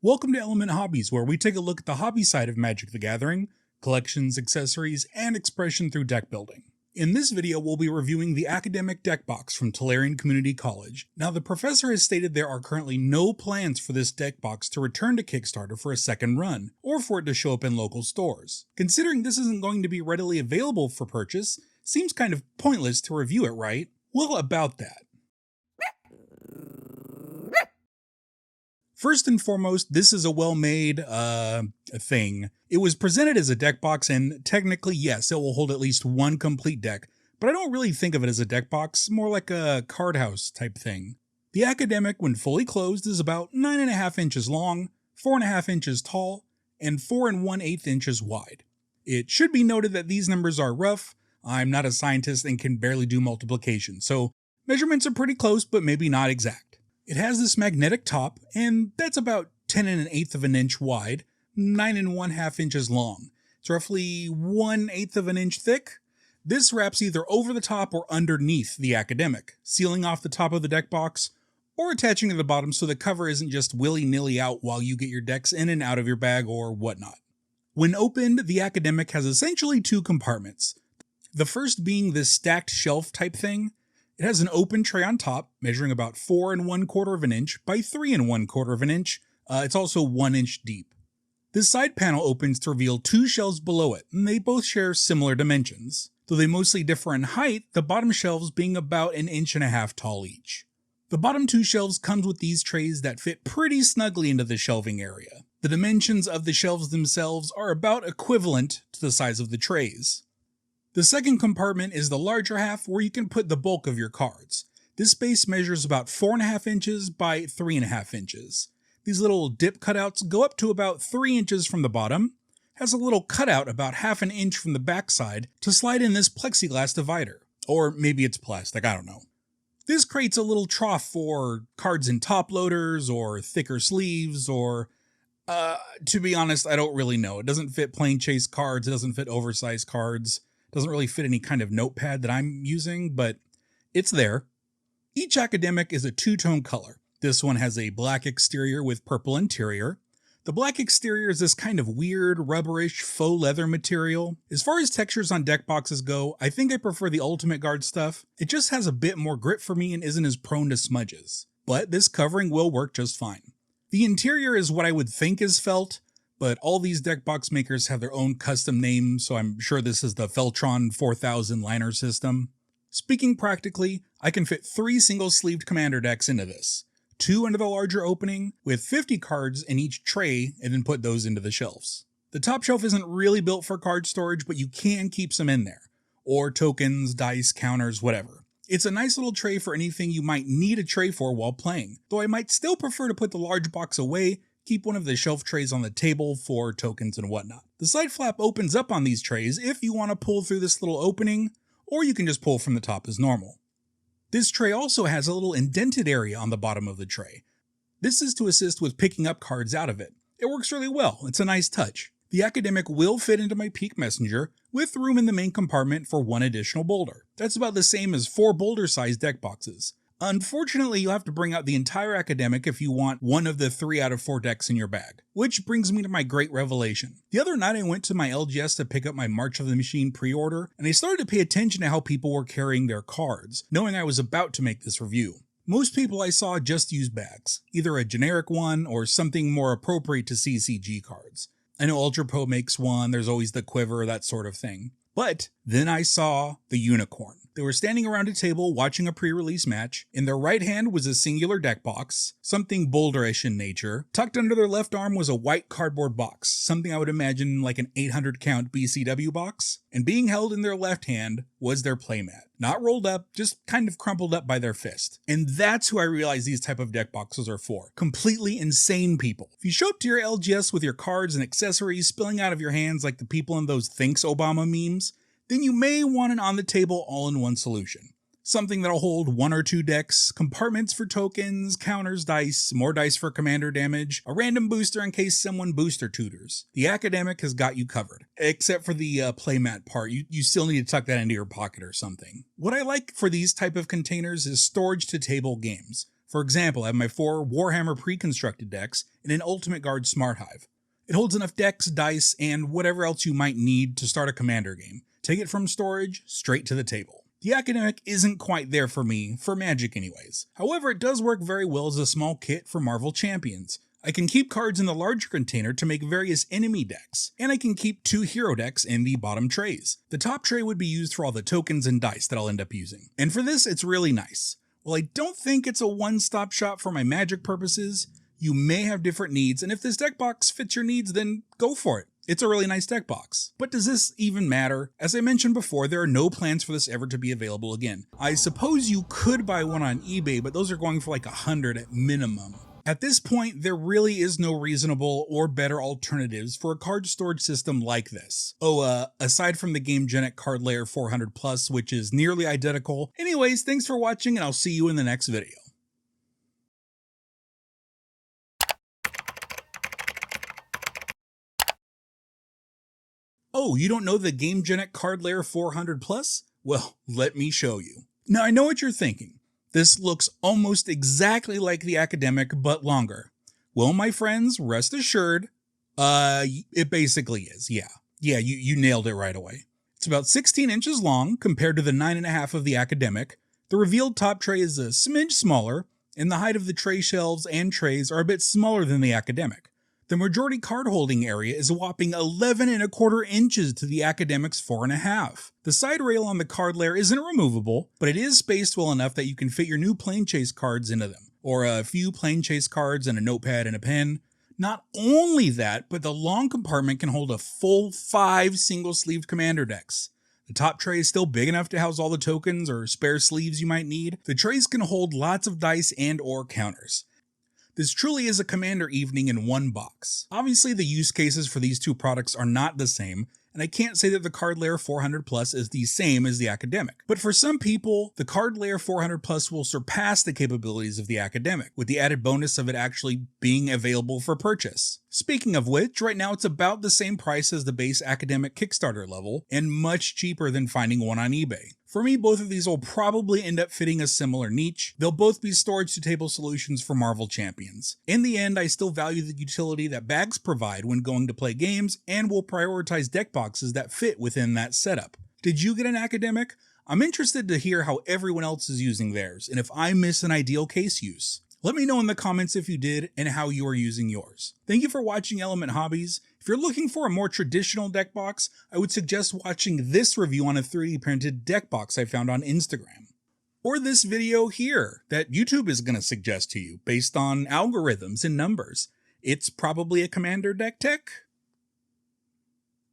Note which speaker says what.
Speaker 1: Welcome to Element Hobbies, where we take a look at the hobby side of Magic the Gathering, collections, accessories, and expression through deck building. In this video, we'll be reviewing the Academic Deck Box from Tolarian Community College. Now, the professor has stated there are currently no plans for this deck box to return to Kickstarter for a second run, or for it to show up in local stores. Considering this isn't going to be readily available for purchase, seems kind of pointless to review it, right? Well, about that. First and foremost, this is a well-made thing. It was presented as a deck box, and technically, yes, it will hold at least one complete deck, but I don't really think of it as a deck box, more like a card house type thing. The Academic, when fully closed, is about 9.5 inches long, 4.5 inches tall, and 4 1/8 inches wide. It should be noted that these numbers are rough. I'm not a scientist and can barely do multiplication, so measurements are pretty close, but maybe not exact. It has this magnetic top, and that's about 10 1/8 of an inch wide, 9 1/2 inches long. It's roughly 1/8 of an inch thick. This wraps either over the top or underneath the Academic, sealing off the top of the deck box, or attaching to the bottom so the cover isn't just willy-nilly out while you get your decks in and out of your bag or whatnot. When opened, the Academic has essentially two compartments. The first being this stacked shelf type thing. It has an open tray on top, measuring about 4 1/4 of an inch by 3 1/4 of an inch. It's also 1 inch deep. This side panel opens to reveal two shelves below it, and they both share similar dimensions. Though they mostly differ in height, the bottom shelves being about 1.5 inches tall each. The bottom two shelves comes with these trays that fit pretty snugly into the shelving area. The dimensions of the shelves themselves are about equivalent to the size of the trays. The second compartment is the larger half where you can put the bulk of your cards. This space measures about 4.5 inches by 3.5 inches. These little dip cutouts go up to about 3 inches from the bottom, has a little cutout about 1/2 inch from the backside to slide in this plexiglass divider. Or maybe it's plastic, I don't know. This creates a little trough for cards in top loaders or thicker sleeves or, to be honest, I don't really know. It doesn't fit plain chase cards, it doesn't fit oversized cards. Doesn't really fit any kind of notepad that I'm using, but it's there. Each Academic is a two-tone color. This one has a black exterior with purple interior. The black exterior is this kind of weird, rubberish, faux leather material. As far as textures on deck boxes go, I think I prefer the Ultimate Guard stuff. It just has a bit more grip for me and isn't as prone to smudges. But this covering will work just fine. The interior is what I would think is felt, but all these deck box makers have their own custom names, so I'm sure this is the Feltron 4000 liner system. Speaking practically, I can fit 3 single-sleeved commander decks into this. 2 under the larger opening, with 50 cards in each tray, and then put those into the shelves. The top shelf isn't really built for card storage, but you can keep some in there. Or tokens, dice, counters, whatever. It's a nice little tray for anything you might need a tray for while playing, though I might still prefer to put the large box away, keep one of the shelf trays on the table for tokens and whatnot. The side flap opens up on these trays if you want to pull through this little opening, or you can just pull from the top as normal. This tray also has a little indented area on the bottom of the tray. This is to assist with picking up cards out of it. It works really well, it's a nice touch. The Academic will fit into my Peak Messenger, with room in the main compartment for 1 additional boulder. That's about the same as 4 boulder-sized deck boxes. Unfortunately, you'll have to bring out the entire Academic if you want one of the 3 out of 4 decks in your bag. Which brings me to my great revelation. The other night I went to my LGS to pick up my March of the Machine pre-order, and I started to pay attention to how people were carrying their cards, knowing I was about to make this review. Most people I saw just use bags, either a generic one or something more appropriate to CCG cards. I know Ultra Pro makes one, there's always the quiver, that sort of thing. But then I saw the unicorn. They were standing around a table watching a pre-release match. In their right hand was a singular deck box, something boulderish in nature. Tucked under their left arm was a white cardboard box, something I would imagine like an 800 count BCW box. And being held in their left hand was their playmat. Not rolled up, just kind of crumpled up by their fist. And that's who I realize these type of deck boxes are for. Completely insane people. If you show up to your LGS with your cards and accessories spilling out of your hands like the people in those Thanks Obama memes, then you may want an on-the-table all-in-one solution. Something that'll hold 1 or 2 decks, compartments for tokens, counters, dice, more dice for commander damage, a random booster in case someone booster tutors. The Academic has got you covered. Except for the playmat part, you still need to tuck that into your pocket or something. What I like for these type of containers is storage to table games. For example, I have my 4 Warhammer pre-constructed decks and an Ultimate Guard Smart Hive. It holds enough decks, dice, and whatever else you might need to start a Commander game. Take it from storage, straight to the table. The Academic isn't quite there for me, for Magic anyways. However, it does work very well as a small kit for Marvel Champions. I can keep cards in the larger container to make various enemy decks, and I can keep 2 hero decks in the bottom trays. The top tray would be used for all the tokens and dice that I'll end up using. And for this, it's really nice. While I don't think it's a one-stop shop for my Magic purposes, you may have different needs, and if this deck box fits your needs, then go for it. It's a really nice deck box. But does this even matter? As I mentioned before, there are no plans for this ever to be available again. I suppose you could buy one on eBay, but those are going for like $100 at minimum. At this point, there really is no reasonable or better alternatives for a card storage system like this. Aside from the GameGenic Card Layer 400 Plus, which is nearly identical. Anyways, thanks for watching, and I'll see you in the next video. Oh, you don't know the GameGenic Card Layer 400 Plus? Well, let me show you. Now, I know what you're thinking. This looks almost exactly like the Academic, but longer. Well, my friends, rest assured, it basically is, yeah. Yeah, you nailed it right away. It's about 16 inches long compared to the 9.5 of the Academic. The revealed top tray is a smidge smaller, and the height of the tray shelves and trays are a bit smaller than the Academic. The majority card holding area is a whopping 11.25 inches to the Academic's 4.5. The side rail on the card layer isn't removable, but it is spaced well enough that you can fit your new Plane Chase cards into them, or a few Plane Chase cards and a notepad and a pen. Not only that, but the long compartment can hold a full 5 single-sleeved Commander decks. The top tray is still big enough to house all the tokens or spare sleeves you might need. The trays can hold lots of dice and or counters. This truly is a Commander evening in one box. Obviously, the use cases for these two products are not the same, and I can't say that the Card Layer 400 Plus is the same as the Academic. But for some people, the Card Layer 400 Plus will surpass the capabilities of the Academic, with the added bonus of it actually being available for purchase. Speaking of which, right now it's about the same price as the base Academic Kickstarter level, and much cheaper than finding one on eBay. For me, both of these will probably end up fitting a similar niche. They'll both be storage-to-table solutions for Marvel Champions. In the end, I still value the utility that bags provide when going to play games, and will prioritize deck boxes that fit within that setup. Did you get an Academic? I'm interested to hear how everyone else is using theirs, and if I miss an ideal case use. Let me know in the comments if you did and how you are using yours. Thank you for watching Element Hobbies. If you're looking for a more traditional deck box, I would suggest watching this review on a 3D printed deck box I found on Instagram. Or this video here that YouTube is going to suggest to you based on algorithms and numbers. It's probably a Commander deck tech.